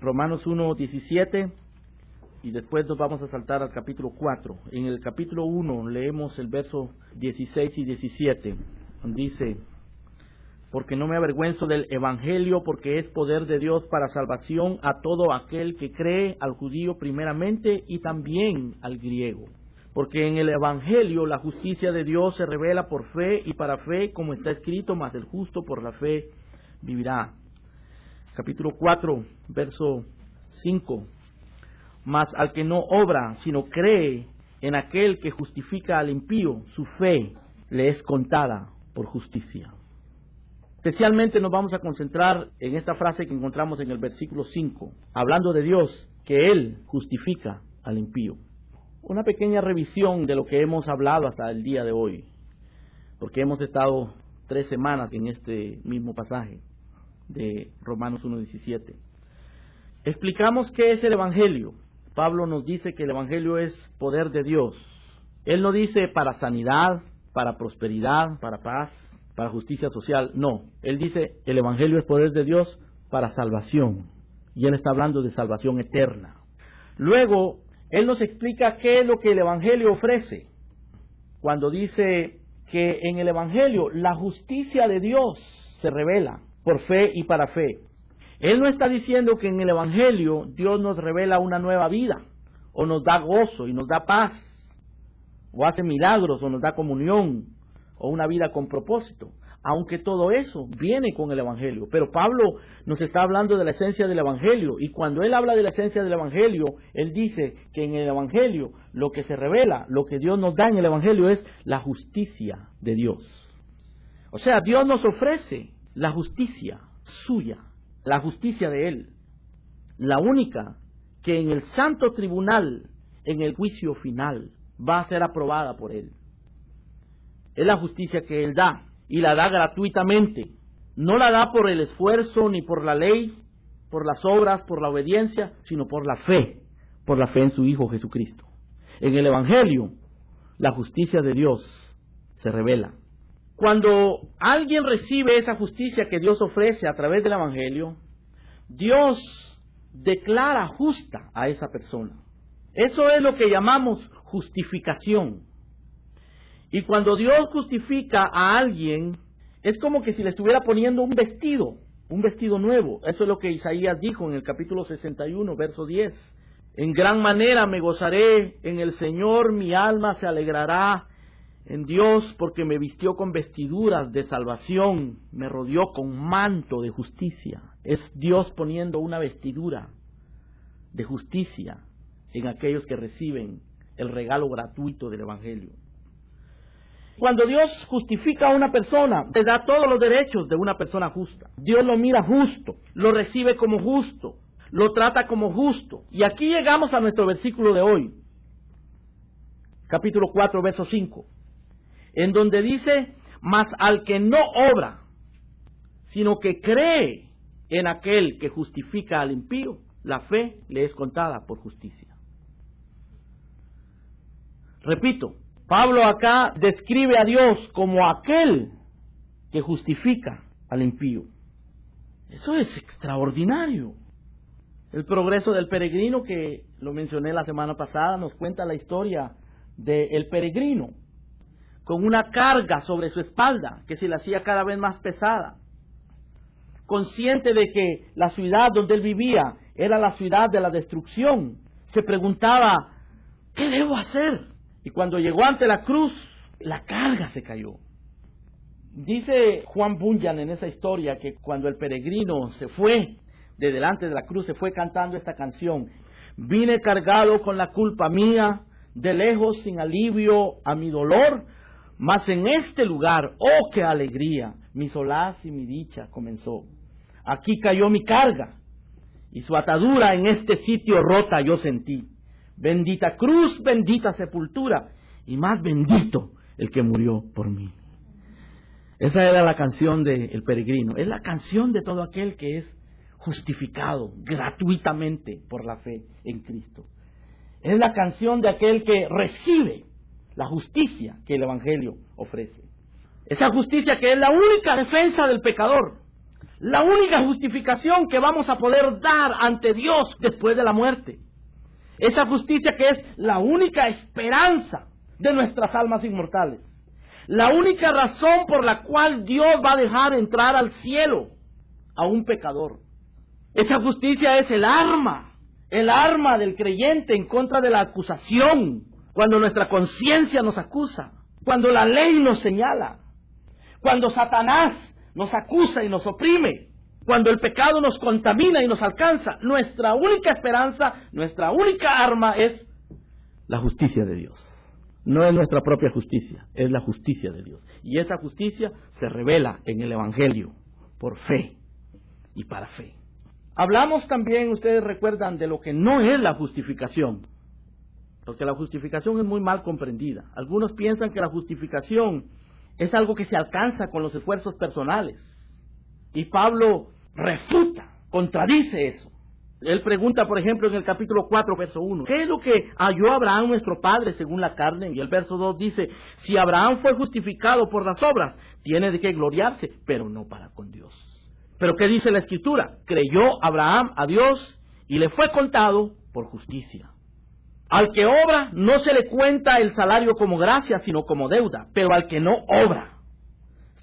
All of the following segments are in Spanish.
Romanos 1:17, y después nos vamos a saltar al capítulo 4. En el capítulo 1 leemos el verso 16 y 17. Dice: porque no me avergüenzo del evangelio, porque es poder de Dios para salvación a todo aquel que cree, al judío primeramente y también al griego. Porque en el evangelio la justicia de Dios se revela por fe y para fe, como está escrito: mas el justo por la fe vivirá. Capítulo 4, verso 5. Mas al que no obra, sino cree en aquel que justifica al impío, su fe le es contada por justicia. Especialmente nos vamos a concentrar en esta frase que encontramos en el versículo 5, hablando de Dios, que Él justifica al impío. Una pequeña revisión de lo que hemos hablado hasta el día de hoy, porque hemos estado 3 semanas en este mismo pasaje de Romanos 1:17. Explicamos qué es el evangelio. Pablo nos dice que el evangelio es poder de Dios. Él no dice para sanidad, para prosperidad, para paz, para justicia social. No, él dice el evangelio es poder de Dios para salvación. Y él está hablando de salvación eterna. Luego, él nos explica qué es lo que el evangelio ofrece. Cuando dice que en el evangelio la justicia de Dios se revela por fe y para fe. Él no está diciendo que en el evangelio Dios nos revela una nueva vida, o nos da gozo y nos da paz, o hace milagros, o nos da comunión, o una vida con propósito, aunque todo eso viene con el evangelio. Pero Pablo nos está hablando de la esencia del evangelio, y cuando él habla de la esencia del evangelio, él dice que en el evangelio lo que se revela, lo que Dios nos da en el evangelio es la justicia de Dios. O sea, Dios nos ofrece la justicia suya, la justicia de Él, la única que en el santo tribunal, en el juicio final, va a ser aprobada por Él. Es la justicia que Él da, y la da gratuitamente. No la da por el esfuerzo, ni por la ley, por las obras, por la obediencia, sino por la fe en su Hijo Jesucristo. En el Evangelio, la justicia de Dios se revela. Cuando alguien recibe esa justicia que Dios ofrece a través del Evangelio, Dios declara justa a esa persona. Eso es lo que llamamos justificación. Y cuando Dios justifica a alguien, es como que si le estuviera poniendo un vestido nuevo. Eso es lo que Isaías dijo en el capítulo 61, verso 10. En gran manera me gozaré en el Señor, mi alma se alegrará en Dios, porque me vistió con vestiduras de salvación, me rodeó con manto de justicia. Es Dios poniendo una vestidura de justicia en aquellos que reciben el regalo gratuito del Evangelio. Cuando Dios justifica a una persona, le da todos los derechos de una persona justa. Dios lo mira justo, lo recibe como justo, lo trata como justo. Y aquí llegamos a nuestro versículo de hoy, capítulo 4, verso 5. En donde dice: mas al que no obra, sino que cree en aquel que justifica al impío, la fe le es contada por justicia. Repito, Pablo acá describe a Dios como aquel que justifica al impío. Eso es extraordinario. El progreso del peregrino, que lo mencioné la semana pasada, nos cuenta la historia del peregrino con una carga sobre su espalda que se le hacía cada vez más pesada, consciente de que la ciudad donde él vivía era la ciudad de la destrucción. Se preguntaba: ¿qué debo hacer? Y cuando llegó ante la cruz, la carga se cayó. Dice Juan Bunyan en esa historia que cuando el peregrino se fue de delante de la cruz, se fue cantando esta canción: vine cargado con la culpa mía, de lejos sin alivio a mi dolor, mas en este lugar, oh qué alegría, mi solaz y mi dicha comenzó. Aquí cayó mi carga, y su atadura en este sitio rota yo sentí. Bendita cruz, bendita sepultura, y más bendito el que murió por mí. Esa era la canción del peregrino. Es la canción de todo aquel que es justificado gratuitamente por la fe en Cristo. Es la canción de aquel que recibe la justicia que el Evangelio ofrece. Esa justicia que es la única defensa del pecador. la única justificación que vamos a poder dar ante Dios después de la muerte. Esa justicia que es la única esperanza de nuestras almas inmortales. La única razón por la cual Dios va a dejar entrar al cielo a un pecador. Esa justicia es el arma del creyente en contra de la acusación, cuando nuestra conciencia nos acusa, cuando la ley nos señala, cuando Satanás nos acusa y nos oprime, cuando el pecado nos contamina y nos alcanza. Nuestra única esperanza, nuestra única arma es la justicia de Dios. No es nuestra propia justicia, es la justicia de Dios. Y esa justicia se revela en el Evangelio, por fe y para fe. Hablamos también, ustedes recuerdan, de lo que no es la justificación, porque la justificación es muy mal comprendida. Algunos piensan que la justificación es algo que se alcanza con los esfuerzos personales. Y Pablo refuta, contradice eso. Él pregunta, por ejemplo, en el capítulo 4, verso 1, ¿qué es lo que halló Abraham nuestro padre según la carne? Y el verso 2 dice, si Abraham fue justificado por las obras, tiene de qué gloriarse, pero no para con Dios. Pero ¿qué dice la Escritura? Creyó Abraham a Dios y le fue contado por justicia. Al que obra no se le cuenta el salario como gracia, sino como deuda. Pero al que no obra,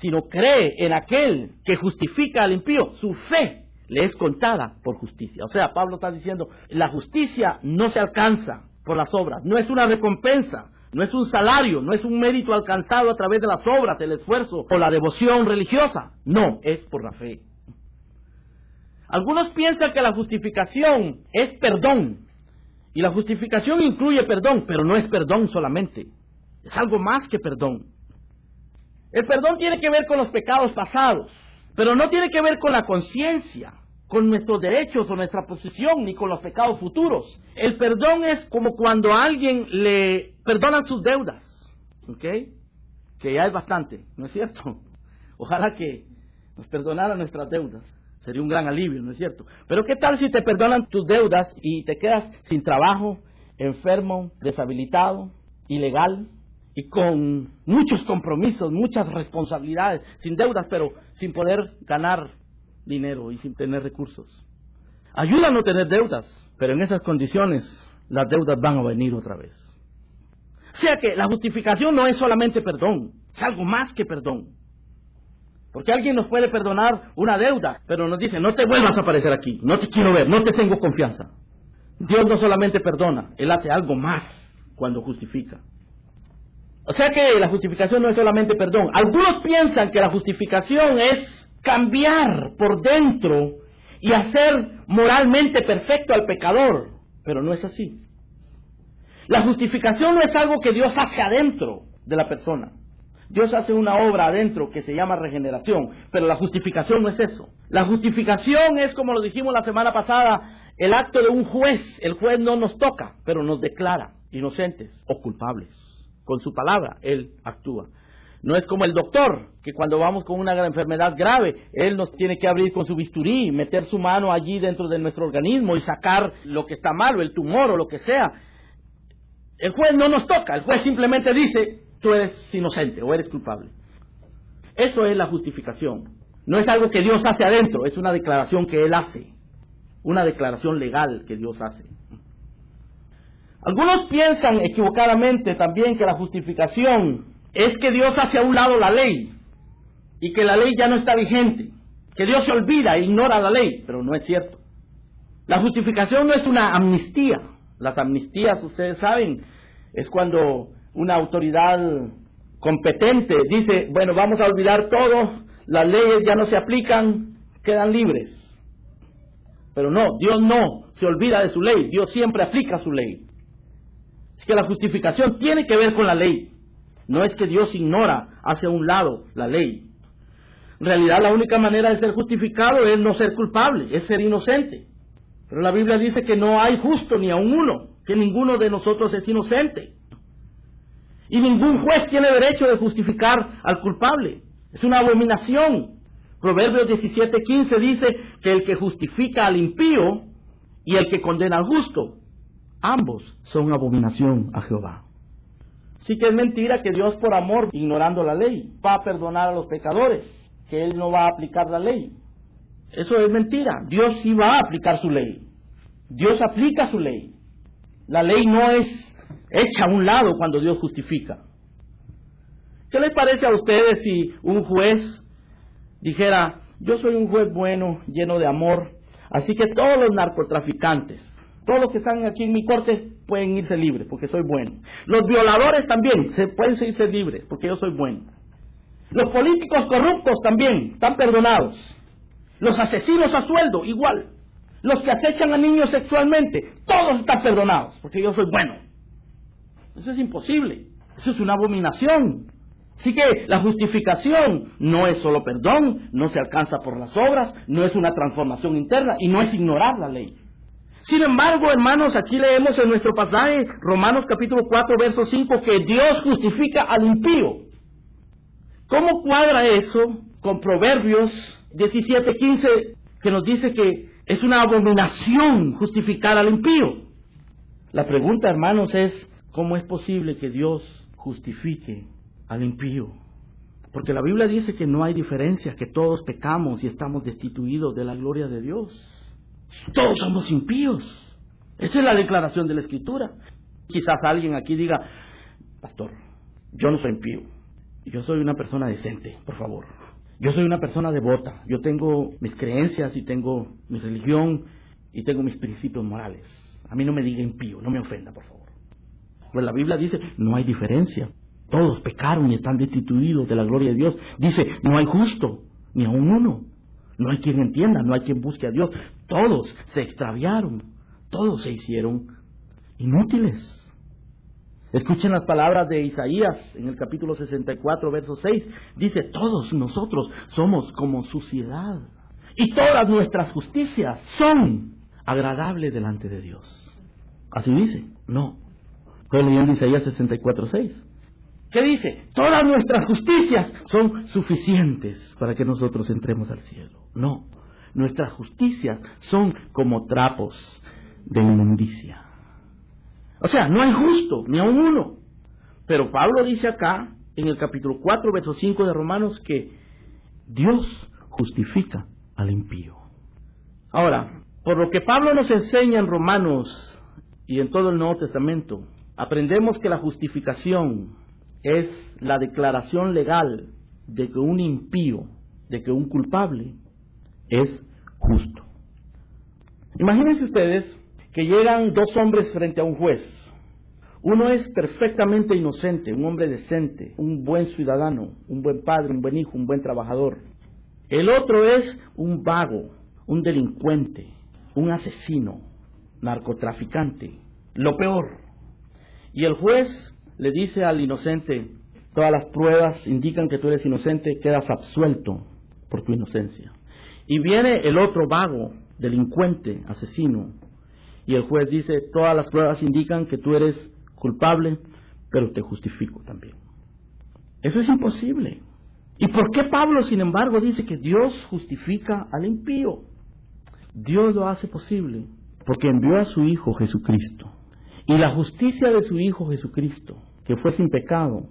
sino cree en aquel que justifica al impío, su fe le es contada por justicia. O sea, Pablo está diciendo, la justicia no se alcanza por las obras, no es una recompensa, no es un salario, no es un mérito alcanzado a través de las obras, el esfuerzo o la devoción religiosa. No, es por la fe. Algunos piensan que la justificación es perdón. Y la justificación incluye perdón, pero no es perdón solamente. Es algo más que perdón. El perdón tiene que ver con los pecados pasados, pero no tiene que ver con la conciencia, con nuestros derechos o nuestra posición, ni con los pecados futuros. El perdón es como cuando a alguien le perdonan sus deudas, ¿ok? Que ya es bastante, ¿no es cierto? Ojalá que nos perdonaran nuestras deudas. Sería un gran alivio, ¿no es cierto? Pero ¿qué tal si te perdonan tus deudas y te quedas sin trabajo, enfermo, deshabilitado, ilegal y con muchos compromisos, muchas responsabilidades, sin deudas, pero sin poder ganar dinero y sin tener recursos? Ayuda a no tener deudas, pero en esas condiciones las deudas van a venir otra vez. O sea que la justificación no es solamente perdón, es algo más que perdón. Porque alguien nos puede perdonar una deuda, pero nos dice, no te vuelvas a aparecer aquí, no te quiero ver, no te tengo confianza. Dios no solamente perdona, Él hace algo más cuando justifica. O sea que la justificación no es solamente perdón. Algunos piensan que la justificación es cambiar por dentro y hacer moralmente perfecto al pecador, pero no es así. La justificación no es algo que Dios hace adentro de la persona. Dios hace una obra adentro que se llama regeneración, pero la justificación no es eso. La justificación es, como lo dijimos la semana pasada, el acto de un juez. El juez no nos toca, pero nos declara inocentes o culpables. Con su palabra, Él actúa. No es como el doctor, que cuando vamos con una enfermedad grave, Él nos tiene que abrir con su bisturí, meter su mano allí dentro de nuestro organismo y sacar lo que está malo, el tumor o lo que sea. El juez no nos toca, el juez simplemente dice, tú eres inocente o eres culpable. Eso es la justificación. No es algo que Dios hace adentro, es una declaración que Él hace. Una declaración legal que Dios hace. Algunos piensan equivocadamente también que la justificación es que Dios hace a un lado la ley y que la ley ya no está vigente, que Dios se olvida e ignora la ley, pero no es cierto. La justificación no es una amnistía. Las amnistías, ustedes saben, es cuando una autoridad competente dice, bueno, vamos a olvidar todo, las leyes ya no se aplican, quedan libres. Pero no, Dios no se olvida de su ley, Dios siempre aplica su ley. Es que la justificación tiene que ver con la ley. No es que Dios ignora, hace a un lado la ley. En realidad la única manera de ser justificado es no ser culpable, es ser inocente. Pero la Biblia dice que no hay justo ni aun uno, que ninguno de nosotros es inocente. Y ningún juez tiene derecho de justificar al culpable. Es una abominación. Proverbios 17:15 dice que el que justifica al impío y el que condena al justo, ambos son abominación a Jehová. Sí que es mentira que Dios, por amor, ignorando la ley, va a perdonar a los pecadores, que Él no va a aplicar la ley. Eso es mentira. Dios sí va a aplicar su ley. Dios aplica su ley. La ley no es hecha a un lado cuando Dios justifica. ¿Qué les parece a ustedes si un juez dijera: yo soy un juez bueno, lleno de amor, así que todos los narcotraficantes, todos los que están aquí en mi corte pueden irse libres porque soy bueno? Los violadores también pueden irse libres porque yo soy bueno. Los políticos corruptos también están perdonados. Los asesinos a sueldo, igual. Los que acechan a niños sexualmente, todos están perdonados porque yo soy bueno. Eso es imposible. Eso es una abominación. Así que la justificación no es solo perdón, no se alcanza por las obras, no es una transformación interna y no es ignorar la ley. Sin embargo, hermanos, aquí leemos en nuestro pasaje, Romanos capítulo 4, verso 5, que Dios justifica al impío. ¿Cómo cuadra eso con Proverbios 17:15, que nos dice que es una abominación justificar al impío? La pregunta, hermanos, es: ¿cómo es posible que Dios justifique al impío? Porque la Biblia dice que no hay diferencia, que todos pecamos y estamos destituidos de la gloria de Dios. Todos somos impíos. Esa es la declaración de la Escritura. Quizás alguien aquí diga: pastor, yo no soy impío, yo soy una persona decente, por favor. Yo soy una persona devota, yo tengo mis creencias y tengo mi religión y tengo mis principios morales. A mí no me diga impío, no me ofenda, por favor. Pues la Biblia dice: no hay diferencia. Todos pecaron y están destituidos de la gloria de Dios. Dice: no hay justo, ni aun uno. No hay quien entienda, no hay quien busque a Dios. Todos se extraviaron, todos se hicieron inútiles. Escuchen las palabras de Isaías en el capítulo 64, verso 6. Dice: todos nosotros somos como suciedad, y todas nuestras justicias son agradables delante de Dios. Así dice. No. Estoy leyendo Isaías 64, 6. ¿Qué dice? Todas nuestras justicias son suficientes para que nosotros entremos al cielo. No, nuestras justicias son como trapos de inmundicia. O sea, no hay justo, ni aun uno. Pero Pablo dice acá, en el capítulo 4, verso 5 de Romanos, que Dios justifica al impío. Ahora, por lo que Pablo nos enseña en Romanos y en todo el Nuevo Testamento, aprendemos que la justificación es la declaración legal de que un impío, de que un culpable es justo. Imagínense ustedes que llegan dos hombres frente a un juez. Uno es perfectamente inocente, un hombre decente, un buen ciudadano, un buen padre, un buen hijo, un buen trabajador. El otro es un vago, un delincuente, un asesino, narcotraficante, lo peor. Y el juez le dice al inocente: todas las pruebas indican que tú eres inocente, quedas absuelto por tu inocencia. Y viene el otro vago, delincuente, asesino, y el juez dice: todas las pruebas indican que tú eres culpable, pero te justifico también. Eso es imposible. ¿Y por qué Pablo, sin embargo, dice que Dios justifica al impío? Dios lo hace posible porque envió a su Hijo Jesucristo. Y la justicia de su Hijo Jesucristo, que fue sin pecado,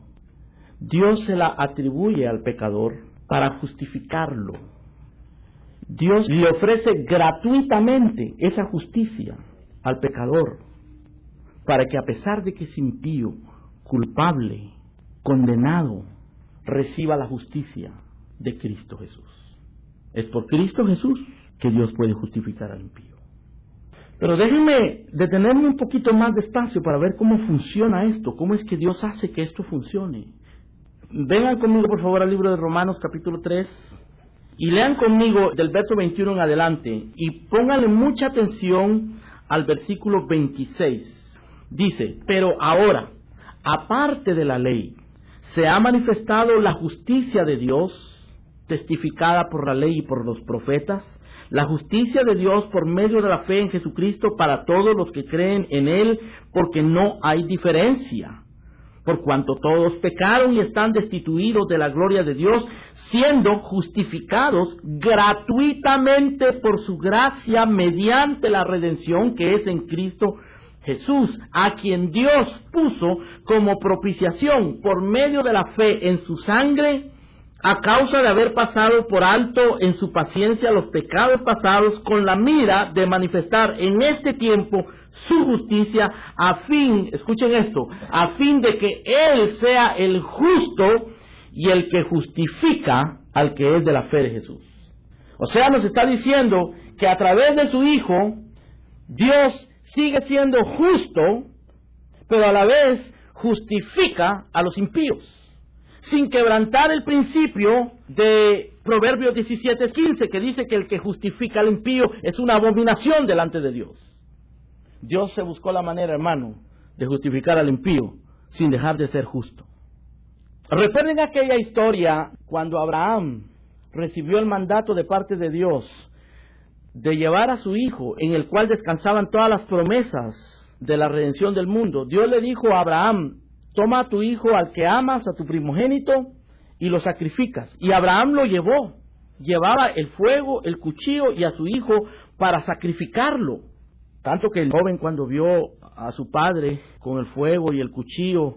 Dios se la atribuye al pecador para justificarlo. Dios le ofrece gratuitamente esa justicia al pecador, para que a pesar de que es impío, culpable, condenado, reciba la justicia de Cristo Jesús. Es por Cristo Jesús que Dios puede justificar al impío. Pero déjenme detenerme un poquito más despacio para ver cómo funciona esto, cómo es que Dios hace que esto funcione. Vengan conmigo, por favor, al libro de Romanos capítulo 3 y lean conmigo del verso 21 en adelante y pónganle mucha atención al versículo 26. Dice: pero ahora, aparte de la ley, se ha manifestado la justicia de Dios, testificada por la ley y por los profetas, la justicia de Dios por medio de la fe en Jesucristo para todos los que creen en Él, porque no hay diferencia. Por cuanto todos pecaron y están destituidos de la gloria de Dios, siendo justificados gratuitamente por su gracia mediante la redención que es en Cristo Jesús, a quien Dios puso como propiciación por medio de la fe en su sangre, a causa de haber pasado por alto en su paciencia los pecados pasados, con la mira de manifestar en este tiempo su justicia, a fin, escuchen esto, a fin de que Él sea el justo y el que justifica al que es de la fe de Jesús. O sea, nos está diciendo que a través de su Hijo, Dios sigue siendo justo, pero a la vez justifica a los impíos, sin quebrantar el principio de Proverbios 17:15, que dice que el que justifica al impío es una abominación delante de Dios. Dios se buscó la manera, hermano, de justificar al impío sin dejar de ser justo. Recuerden aquella historia cuando Abraham recibió el mandato de parte de Dios de llevar a su hijo, en el cual descansaban todas las promesas de la redención del mundo. Dios le dijo a Abraham: toma a tu hijo al que amas, a tu primogénito, y lo sacrificas. Y Abraham lo llevó. Llevaba el fuego, el cuchillo y a su hijo para sacrificarlo. Tanto que el joven, cuando vio a su padre con el fuego y el cuchillo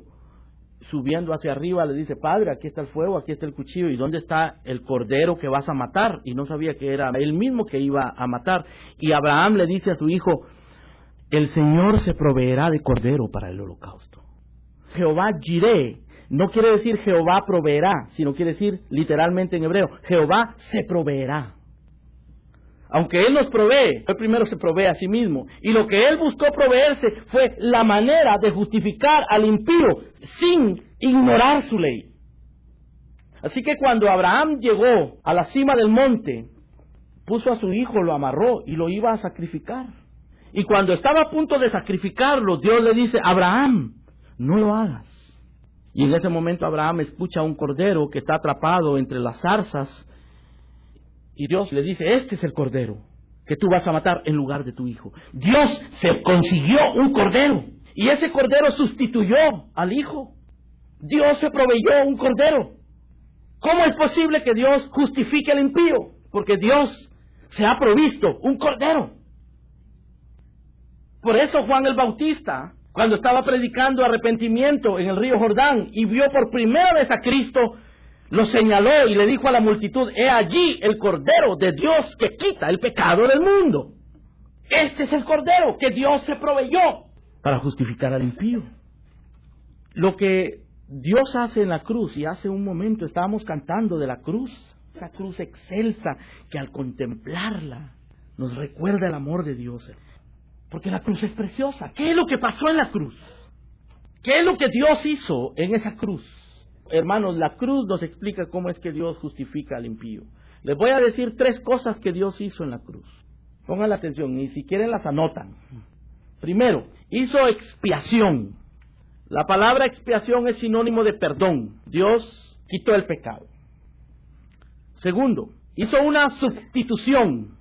subiendo hacia arriba, le dice: padre, aquí está el fuego, aquí está el cuchillo, ¿y dónde está el cordero que vas a matar? Y no sabía que era él mismo que iba a matar. Y Abraham le dice a su hijo: el Señor se proveerá de cordero para el holocausto. Jehová Jireh no quiere decir Jehová proveerá, sino quiere decir literalmente en hebreo, Jehová se proveerá. Aunque Él nos provee, Él primero se provee a sí mismo. Y lo que Él buscó proveerse fue la manera de justificar al impío sin ignorar su ley. Así que cuando Abraham llegó a la cima del monte, puso a su hijo, lo amarró y lo iba a sacrificar. Y cuando estaba a punto de sacrificarlo, Dios le dice: Abraham, no lo hagas. Y en ese momento Abraham escucha a un cordero que está atrapado entre las zarzas. Y Dios le dice: este es el cordero que tú vas a matar en lugar de tu hijo. Dios se consiguió un cordero. Y ese cordero sustituyó al hijo. Dios se proveyó un cordero. ¿Cómo es posible que Dios justifique al impío? Porque Dios se ha provisto un cordero. Por eso Juan el Bautista, cuando estaba predicando arrepentimiento en el río Jordán y vio por primera vez a Cristo, lo señaló y le dijo a la multitud: he allí el Cordero de Dios que quita el pecado del mundo. Este es el Cordero que Dios se proveyó para justificar al impío. Lo que Dios hace en la cruz, y hace un momento estábamos cantando de la cruz, esa cruz excelsa que al contemplarla nos recuerda el amor de Dios. Porque la cruz es preciosa. ¿Qué es lo que pasó en la cruz? ¿Qué es lo que Dios hizo en esa cruz? Hermanos, la cruz nos explica cómo es que Dios justifica al impío. Les voy a decir 3 cosas que Dios hizo en la cruz. Pongan la atención y si quieren las anotan. Primero, hizo expiación. La palabra expiación es sinónimo de perdón. Dios quitó el pecado. Segundo, hizo una sustitución.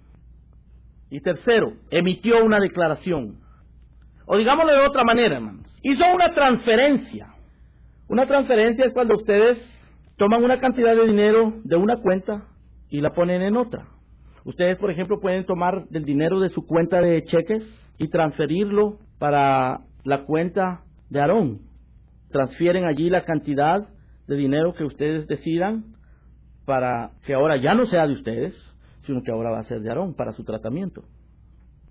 Y tercero, emitió una declaración. O digámoslo de otra manera, hermanos. Hizo una transferencia. Una transferencia es cuando ustedes toman una cantidad de dinero de una cuenta y la ponen en otra. Ustedes, por ejemplo, pueden tomar del dinero de su cuenta de cheques y transferirlo para la cuenta de Aarón. Transfieren allí la cantidad de dinero que ustedes decidan para que ahora ya no sea de ustedes, sino que ahora va a ser de Aarón para su tratamiento.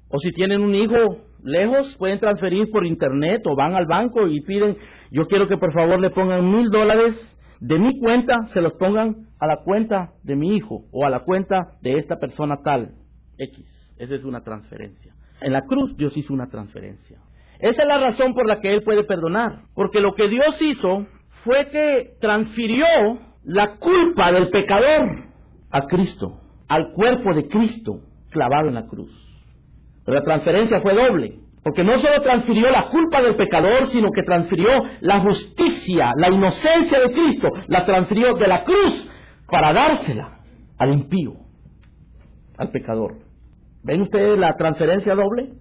O si tienen un hijo lejos, pueden transferir por internet o van al banco y piden: yo quiero que por favor le pongan $1,000 de mi cuenta, se los pongan a la cuenta de mi hijo o a la cuenta de esta persona tal, X. Esa es una transferencia. En la cruz Dios hizo una transferencia. Esa es la razón por la que Él puede perdonar. Porque lo que Dios hizo fue que transfirió la culpa del pecador a Cristo, al cuerpo de Cristo clavado en la cruz. Pero la transferencia fue doble, porque no solo transfirió la culpa del pecador, sino que transfirió la justicia, la inocencia de Cristo, la transfirió de la cruz para dársela al impío, al pecador. ¿Ven ustedes la transferencia doble?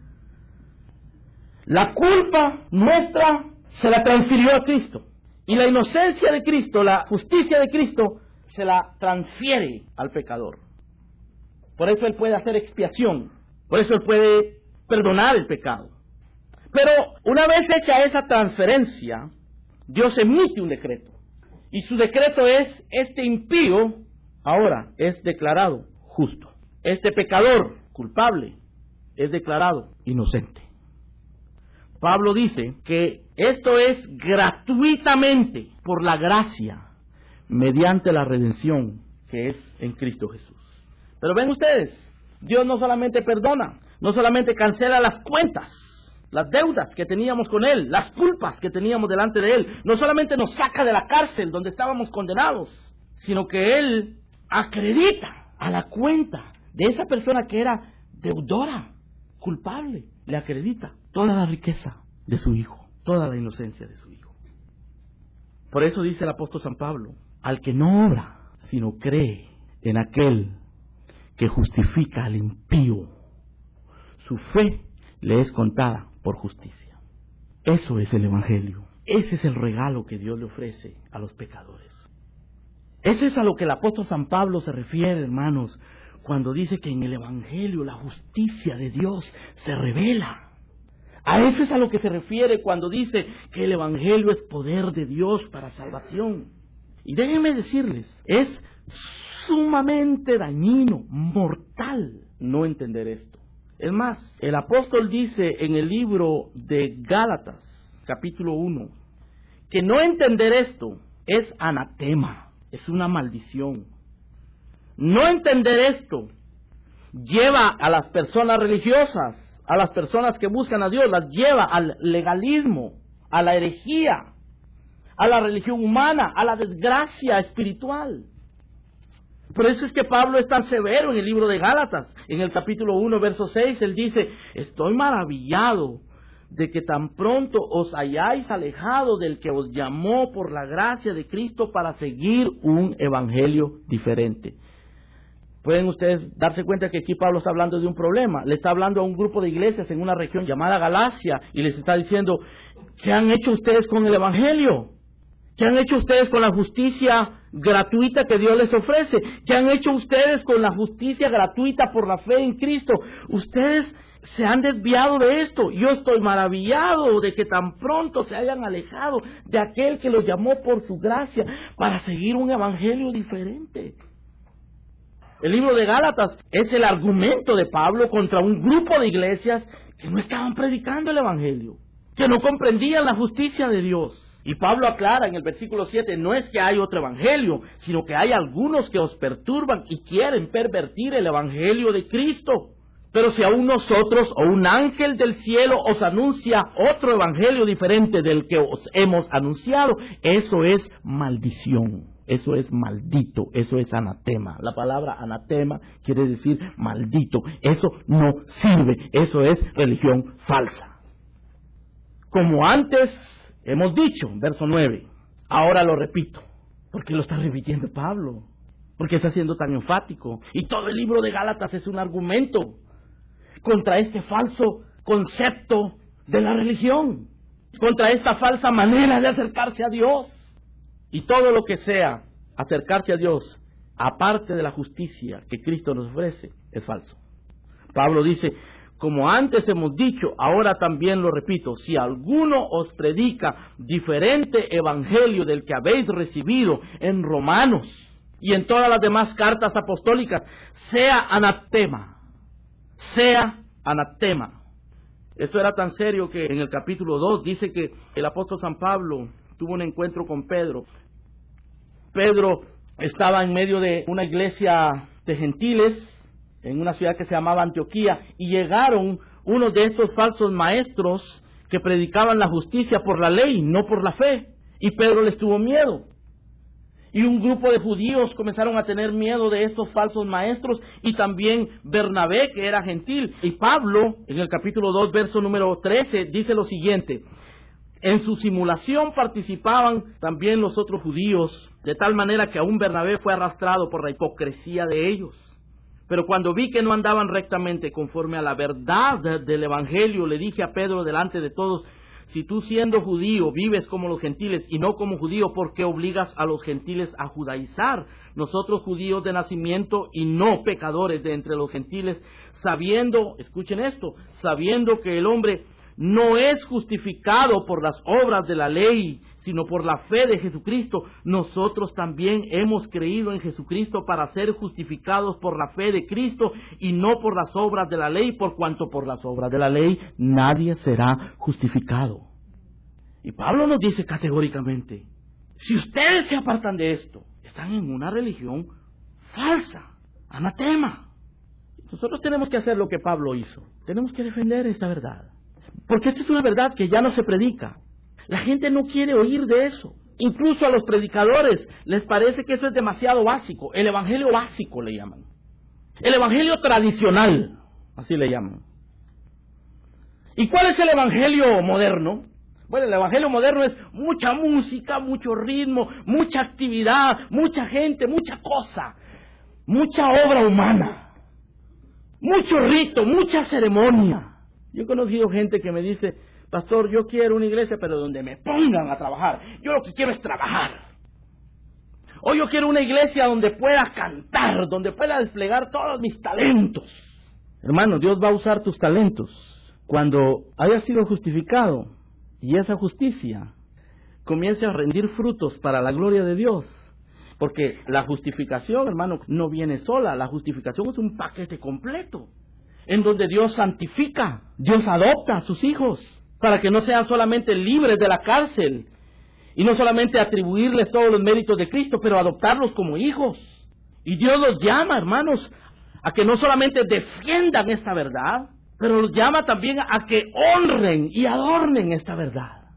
La culpa nuestra se la transfirió a Cristo, y la inocencia de Cristo, la justicia de Cristo, se la transfiere al pecador. Por eso Él puede hacer expiación. Por eso Él puede perdonar el pecado. Pero una vez hecha esa transferencia, Dios emite un decreto. Y su decreto es, este impío ahora es declarado justo. Este pecador culpable es declarado inocente. Pablo dice que esto es gratuitamente por la gracia, mediante la redención que es en Cristo Jesús. Pero ven ustedes, Dios no solamente perdona, no solamente cancela las cuentas, las deudas que teníamos con Él, las culpas que teníamos delante de Él, no solamente nos saca de la cárcel donde estábamos condenados, sino que Él acredita a la cuenta de esa persona que era deudora, culpable, le acredita toda la riqueza de su Hijo, toda la inocencia de su Hijo. Por eso dice el apóstol San Pablo, al que no obra, sino cree en aquel que justifica al impío, su fe le es contada por justicia. Eso es el Evangelio. Ese es el regalo que Dios le ofrece a los pecadores. Ese es a lo que el apóstol San Pablo se refiere, hermanos, cuando dice que en el Evangelio la justicia de Dios se revela. A eso es a lo que se refiere cuando dice que el Evangelio es poder de Dios para salvación. Y déjenme decirles, es sumamente dañino, mortal, no entender esto. Es más, el apóstol dice en el libro de Gálatas, capítulo 1, que no entender esto es anatema, es una maldición. No entender esto lleva a las personas religiosas, a las personas que buscan a Dios, las lleva al legalismo, a la herejía, a la religión humana, a la desgracia espiritual. Por eso es que Pablo es tan severo en el libro de Gálatas. En el capítulo 1, verso 6, él dice, estoy maravillado de que tan pronto os hayáis alejado del que os llamó por la gracia de Cristo para seguir un evangelio diferente. Pueden ustedes darse cuenta que aquí Pablo está hablando de un problema. Le está hablando a un grupo de iglesias en una región llamada Galacia y les está diciendo, ¿qué han hecho ustedes con el evangelio? ¿Qué han hecho ustedes con la justicia gratuita que Dios les ofrece? ¿Qué han hecho ustedes con la justicia gratuita por la fe en Cristo? Ustedes se han desviado de esto. Yo estoy maravillado de que tan pronto se hayan alejado de aquel que los llamó por su gracia para seguir un evangelio diferente. El libro de Gálatas es el argumento de Pablo contra un grupo de iglesias que no estaban predicando el evangelio, que no comprendían la justicia de Dios. Y Pablo aclara en el versículo 7, no es que hay otro evangelio, sino que hay algunos que os perturban y quieren pervertir el evangelio de Cristo. Pero si aún nosotros o un ángel del cielo os anuncia otro evangelio diferente del que os hemos anunciado, eso es maldición, eso es maldito, eso es anatema. La palabra anatema quiere decir maldito, eso no sirve, eso es religión falsa. Como antes hemos dicho, verso 9, ahora lo repito. ¿Por qué lo está repitiendo Pablo? ¿Por qué está siendo tan enfático? Y todo el libro de Gálatas es un argumento contra este falso concepto de la religión, contra esta falsa manera de acercarse a Dios. Y todo lo que sea acercarse a Dios, aparte de la justicia que Cristo nos ofrece, es falso. Pablo dice, como antes hemos dicho, ahora también lo repito, si alguno os predica diferente evangelio del que habéis recibido en Romanos y en todas las demás cartas apostólicas, sea anatema, sea anatema. Esto era tan serio que en el capítulo 2 dice que el apóstol San Pablo tuvo un encuentro con Pedro. Pedro estaba en medio de una iglesia de gentiles en una ciudad que se llamaba Antioquía, y llegaron unos de estos falsos maestros que predicaban la justicia por la ley, no por la fe, y Pedro les tuvo miedo. Y un grupo de judíos comenzaron a tener miedo de estos falsos maestros, y también Bernabé, que era gentil. Y Pablo, en el capítulo 2, verso número 13, dice lo siguiente: en su simulación participaban también los otros judíos, de tal manera que aún Bernabé fue arrastrado por la hipocresía de ellos. Pero cuando vi que no andaban rectamente conforme a la verdad del evangelio, le dije a Pedro delante de todos: si tú siendo judío vives como los gentiles y no como judío, ¿por qué obligas a los gentiles a judaizar? Nosotros judíos de nacimiento y no pecadores de entre los gentiles, sabiendo, escuchen esto, sabiendo que el hombre no es justificado por las obras de la ley, sino por la fe de Jesucristo, nosotros también hemos creído en Jesucristo para ser justificados por la fe de Cristo y no por las obras de la ley, por cuanto por las obras de la ley nadie será justificado. Y Pablo nos dice categóricamente, si ustedes se apartan de esto, están en una religión falsa, anatema. Nosotros tenemos que hacer lo que Pablo hizo, tenemos que defender esta verdad. Porque esta es una verdad que ya no se predica. La gente no quiere oír de eso. Incluso a los predicadores les parece que eso es demasiado básico. El evangelio básico le llaman. El evangelio tradicional, así le llaman. ¿Y cuál es el evangelio moderno? Bueno, el evangelio moderno es mucha música, mucho ritmo, mucha actividad, mucha gente, mucha cosa, mucha obra humana, mucho rito, mucha ceremonia. Yo he conocido gente que me dice, pastor, yo quiero una iglesia, pero donde me pongan a trabajar. Yo lo que quiero es trabajar. O yo quiero una iglesia donde pueda cantar, donde pueda desplegar todos mis talentos. Hermano, Dios va a usar tus talentos cuando hayas sido justificado y esa justicia comience a rendir frutos para la gloria de Dios. Porque la justificación, hermano, no viene sola. La justificación es un paquete completo, en donde Dios santifica, Dios adopta a sus hijos, para que no sean solamente libres de la cárcel, y no solamente atribuirles todos los méritos de Cristo, pero adoptarlos como hijos. Y Dios los llama, hermanos, a que no solamente defiendan esta verdad, pero los llama también a que honren y adornen esta verdad.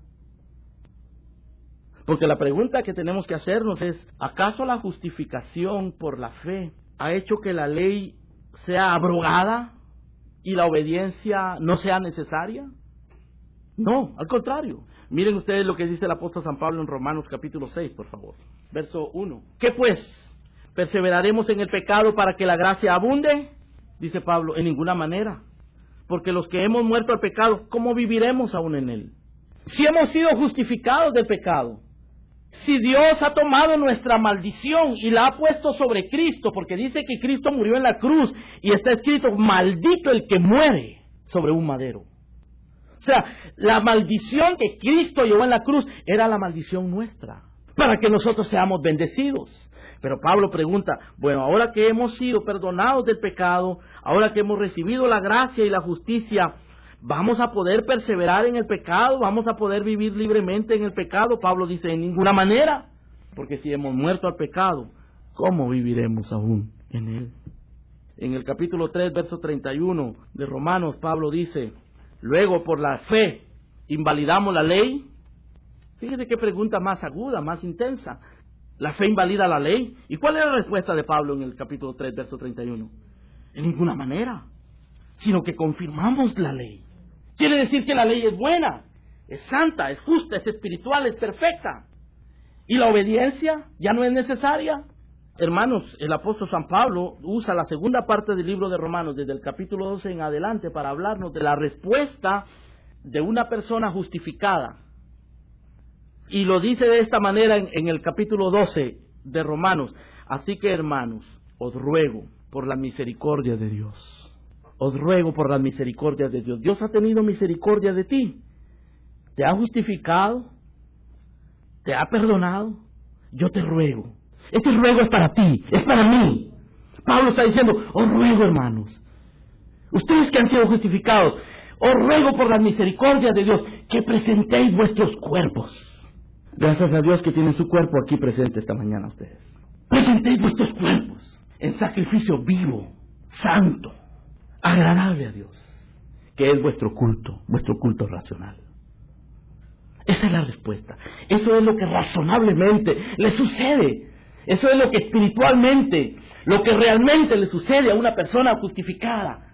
Porque la pregunta que tenemos que hacernos es, ¿acaso la justificación por la fe ha hecho que la ley sea abrogada y la obediencia no sea necesaria? No, al contrario. Miren ustedes lo que dice el apóstol San Pablo en Romanos capítulo 6, por favor. Verso 1. ¿Qué pues? ¿Perseveraremos en el pecado para que la gracia abunde? Dice Pablo, en ninguna manera. Porque los que hemos muerto al pecado, ¿cómo viviremos aún en él? Si hemos sido justificados del pecado, si Dios ha tomado nuestra maldición y la ha puesto sobre Cristo, porque dice que Cristo murió en la cruz y está escrito, maldito el que muere sobre un madero. O sea, la maldición que Cristo llevó en la cruz era la maldición nuestra, para que nosotros seamos bendecidos. Pero Pablo pregunta, bueno, ahora que hemos sido perdonados del pecado, ahora que hemos recibido la gracia y la justicia, ¿vamos a poder perseverar en el pecado? ¿Vamos a poder vivir libremente en el pecado? Pablo dice, en ninguna manera, porque si hemos muerto al pecado, ¿cómo viviremos aún en él? En el capítulo 3, verso 31 de Romanos, Pablo dice, luego por la fe, ¿invalidamos la ley? Fíjate qué pregunta más aguda, más intensa. ¿La fe invalida la ley? ¿Y cuál es la respuesta de Pablo en el capítulo 3, verso 31? En ninguna manera, sino que confirmamos la ley. Quiere decir que la ley es buena, es santa, es justa, es espiritual, es perfecta. ¿Y la obediencia ya no es necesaria? Hermanos, el apóstol San Pablo usa la segunda parte del libro de Romanos, desde el capítulo 12 en adelante, para hablarnos de la respuesta de una persona justificada. Y lo dice de esta manera en el capítulo 12 de Romanos. Así que, hermanos, os ruego por la misericordia de Dios. Os ruego por las misericordias de Dios. Dios ha tenido misericordia de ti. Te ha justificado. Te ha perdonado. Yo te ruego. Este ruego es para ti, es para mí. Pablo está diciendo, os ruego, hermanos. Ustedes que han sido justificados, os ruego por las misericordias de Dios, que presentéis vuestros cuerpos. Gracias a Dios que tienen su cuerpo aquí presente esta mañana ustedes. Presentéis vuestros cuerpos en sacrificio vivo, santo, agradable a Dios, que es vuestro culto racional. Esa es la respuesta. Eso es lo que razonablemente le sucede. Eso es lo que espiritualmente, lo que realmente le sucede a una persona justificada.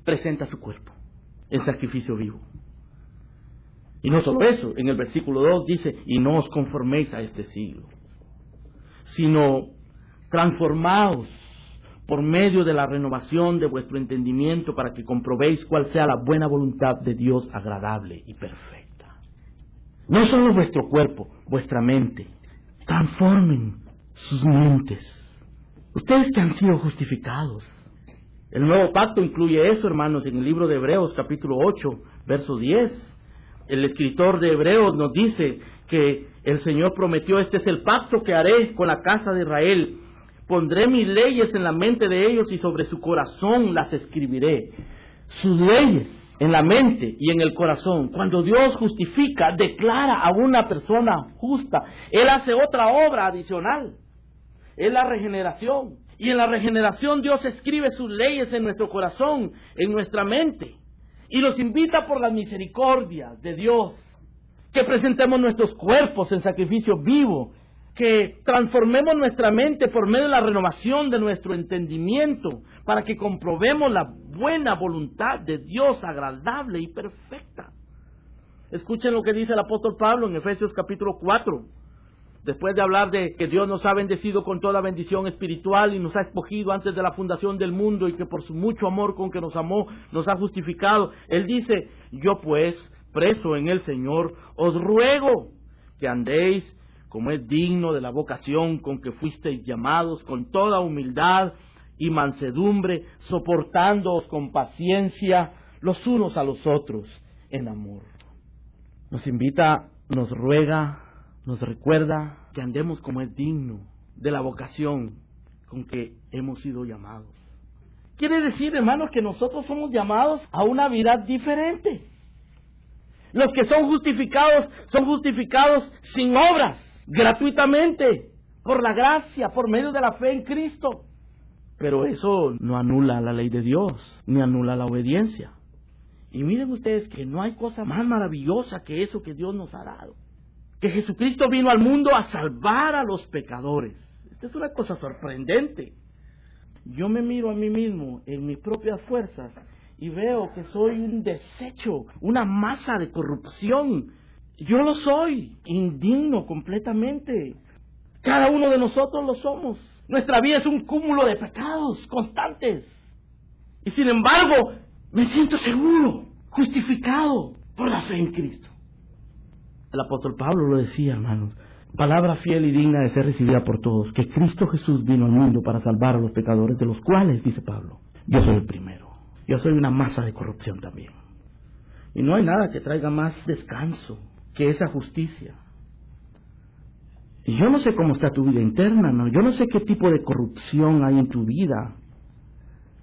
Presenta su cuerpo en sacrificio vivo. Y no solo eso, en el versículo 2 dice, y no os conforméis a este siglo, sino transformaos por medio de la renovación de vuestro entendimiento para que comprobéis cuál sea la buena voluntad de Dios agradable y perfecta. No solo vuestro cuerpo, vuestra mente. Transformen sus mentes. Ustedes que han sido justificados. El nuevo pacto incluye eso, hermanos, en el libro de Hebreos, capítulo 8, Verso 10. El escritor de Hebreos nos dice que el Señor prometió: este es el pacto que haré con la casa de Israel. Pondré mis leyes en la mente de ellos y sobre su corazón las escribiré. Sus leyes en la mente y en el corazón. Cuando Dios justifica, declara a una persona justa, Él hace otra obra adicional. Es la regeneración. Y en la regeneración Dios escribe sus leyes en nuestro corazón, en nuestra mente. Y nos invita por la misericordia de Dios que presentemos nuestros cuerpos en sacrificio vivo, que transformemos nuestra mente por medio de la renovación de nuestro entendimiento, para que comprobemos la buena voluntad de Dios, agradable y perfecta. Escuchen lo que dice el apóstol Pablo en Efesios capítulo 4. Después de hablar de que Dios nos ha bendecido con toda bendición espiritual y nos ha escogido antes de la fundación del mundo, y que por su mucho amor con que nos amó, nos ha justificado, Él dice: yo pues, preso en el Señor, os ruego que andéis como es digno de la vocación con que fuisteis llamados, con toda humildad y mansedumbre, soportándoos con paciencia los unos a los otros en amor. Nos invita, nos ruega, nos recuerda que andemos como es digno de la vocación con que hemos sido llamados. Quiere decir, hermanos, que nosotros somos llamados a una vida diferente. Los que son justificados sin obras, gratuitamente, por la gracia, por medio de la fe en Cristo. Pero eso no anula la ley de Dios, ni anula la obediencia. Y miren ustedes que no hay cosa más maravillosa que eso que Dios nos ha dado. Que Jesucristo vino al mundo a salvar a los pecadores. Esta es una cosa sorprendente. Yo me miro a mí mismo en mis propias fuerzas y veo que soy un desecho, una masa de corrupción. Yo lo soy, indigno completamente. Cada uno de nosotros lo somos. Nuestra vida es un cúmulo de pecados constantes. Y sin embargo, me siento seguro, justificado por la fe en Cristo. El apóstol Pablo lo decía, hermanos: palabra fiel y digna de ser recibida por todos, que Cristo Jesús vino al mundo para salvar a los pecadores, de los cuales, dice Pablo, yo soy el primero. Yo soy una masa de corrupción también. Y no hay nada que traiga más descanso que esa justicia. Y yo no sé cómo está tu vida interna, ¿no? Yo no sé qué tipo de corrupción hay en tu vida.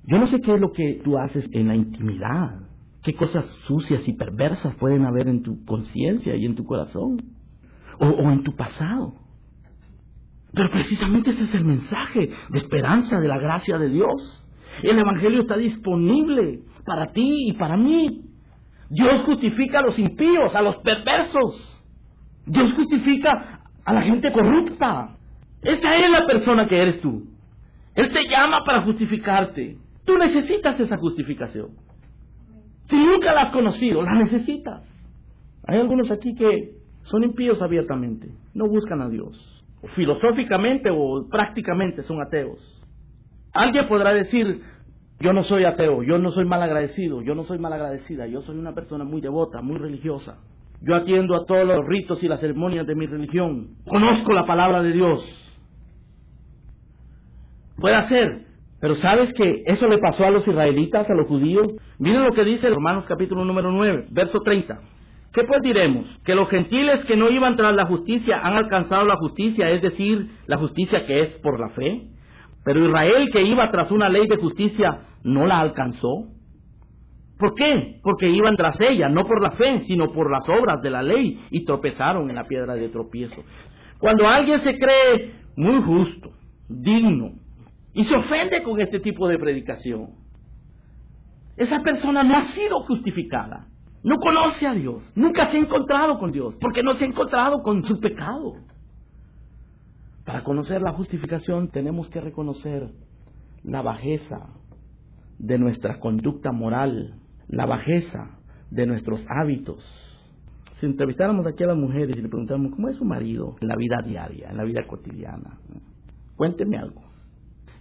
Yo no sé qué es lo que tú haces en la intimidad. Qué cosas sucias y perversas pueden haber en tu conciencia y en tu corazón. O en tu pasado. Pero precisamente ese es el mensaje de esperanza, de la gracia de Dios. El Evangelio está disponible para ti y para mí. Dios justifica a los impíos, a los perversos. Dios justifica a la gente corrupta. Esa es la persona que eres tú. Él te llama para justificarte. Tú necesitas esa justificación. Si nunca la has conocido, la necesitas. Hay algunos aquí que son impíos abiertamente, no buscan a Dios. O filosóficamente o prácticamente son ateos. Alguien podrá decir: yo no soy ateo, yo no soy malagradecido, yo no soy malagradecida, yo soy una persona muy devota, muy religiosa. Yo atiendo a todos los ritos y las ceremonias de mi religión. Conozco la palabra de Dios. Puede ser, pero ¿sabes que eso le pasó a los israelitas, a los judíos? Miren lo que dice Romanos capítulo número 9, verso 30. ¿Qué pues diremos? Que los gentiles que no iban tras la justicia han alcanzado la justicia, es decir, la justicia que es por la fe. Pero Israel, que iba tras una ley de justicia, no la alcanzó. ¿Por qué? Porque iban tras ella, no por la fe, sino por las obras de la ley, y tropezaron en la piedra de tropiezo. Cuando alguien se cree muy justo, digno, y se ofende con este tipo de predicación, esa persona no ha sido justificada, no conoce a Dios, nunca se ha encontrado con Dios, porque no se ha encontrado con su pecado. Para conocer la justificación tenemos que reconocer la bajeza de nuestra conducta moral, la bajeza de nuestros hábitos. Si entrevistáramos aquí a las mujeres y le preguntáramos: ¿cómo es su marido en la vida diaria, en la vida cotidiana? Cuénteme algo.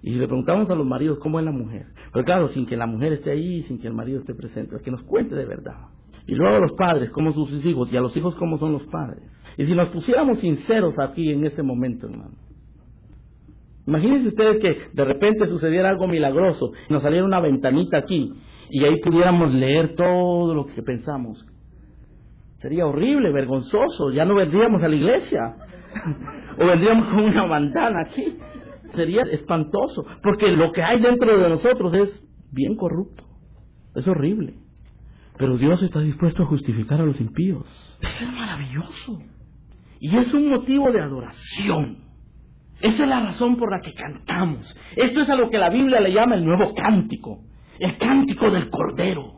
Y si le preguntamos a los maridos: ¿cómo es la mujer? Pero claro, sin que la mujer esté ahí, sin que el marido esté presente, que nos cuente de verdad. Y luego a los padres, cómo son sus hijos, y a los hijos, cómo son los padres. Y si nos pusiéramos sinceros aquí en ese momento, hermano, imagínense ustedes que de repente sucediera algo milagroso, nos saliera una ventanita aquí, y ahí pudiéramos leer todo lo que pensamos. Sería horrible, vergonzoso, ya no vendríamos a la iglesia, o vendríamos con una bandana aquí. Sería espantoso, porque lo que hay dentro de nosotros es bien corrupto, es horrible. Pero Dios está dispuesto a justificar a los impíos. Eso es maravilloso, y es un motivo de adoración. Esa es la razón por la que cantamos. Esto es a lo que la Biblia le llama el nuevo cántico, el cántico del Cordero.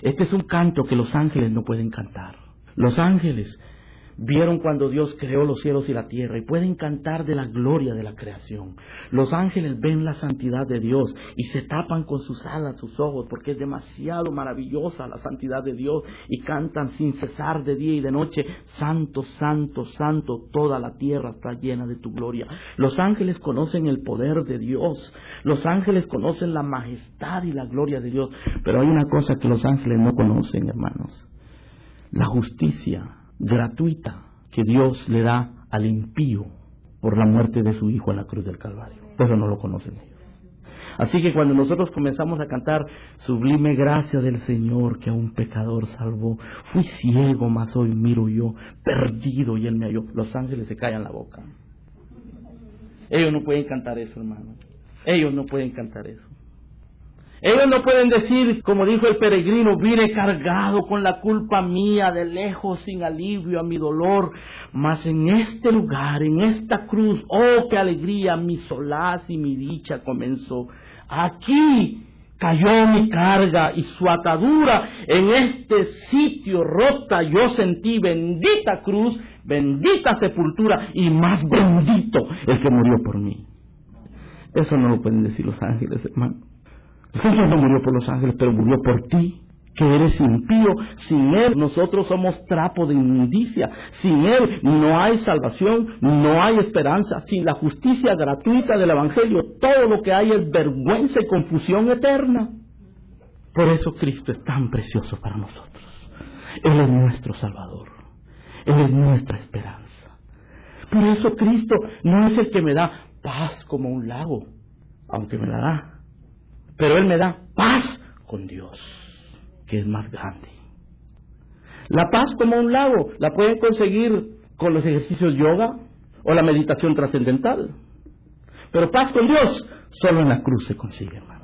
Este es un canto que los ángeles no pueden cantar. Los ángeles vieron cuando Dios creó los cielos y la tierra y pueden cantar de la gloria de la creación. Los ángeles ven la santidad de Dios y se tapan con sus alas, sus ojos, porque es demasiado maravillosa la santidad de Dios, y cantan sin cesar de día y de noche: santo, santo, santo, toda la tierra está llena de tu gloria. Los ángeles conocen el poder de Dios, los ángeles conocen la majestad y la gloria de Dios, pero hay una cosa que los ángeles no conocen, hermanos: la justicia gratuita que Dios le da al impío por la muerte de su Hijo en la cruz del Calvario. Pero no lo conocen ellos. Así que cuando nosotros comenzamos a cantar: sublime gracia del Señor que a un pecador salvó, fui ciego mas hoy miro yo, perdido y Él me halló, los ángeles se callan la boca. Ellos no pueden cantar eso, hermano. Ellos no pueden cantar eso. Ellos no pueden decir, como dijo el peregrino: vine cargado con la culpa mía, de lejos sin alivio a mi dolor, mas en este lugar, en esta cruz, oh qué alegría, mi solaz y mi dicha comenzó. Aquí cayó mi carga y su atadura, en este sitio rota yo sentí. Bendita cruz, bendita sepultura, y más bendito el que murió por mí. Eso no lo pueden decir los ángeles, hermano. El Señor no murió por los ángeles, pero murió por ti, que eres impío. Sin Él nosotros somos trapo de inmundicia. Sin Él no hay salvación, no hay esperanza. Sin la justicia gratuita del Evangelio, todo lo que hay es vergüenza y confusión eterna. Por eso Cristo es tan precioso para nosotros. Él es nuestro Salvador, Él es nuestra esperanza. Por eso Cristo no es el que me da paz como un lago, aunque me la da, pero Él me da paz con Dios, que es más grande. La paz como un lago la pueden conseguir con los ejercicios yoga o la meditación trascendental, pero paz con Dios solo en la cruz se consigue, hermano.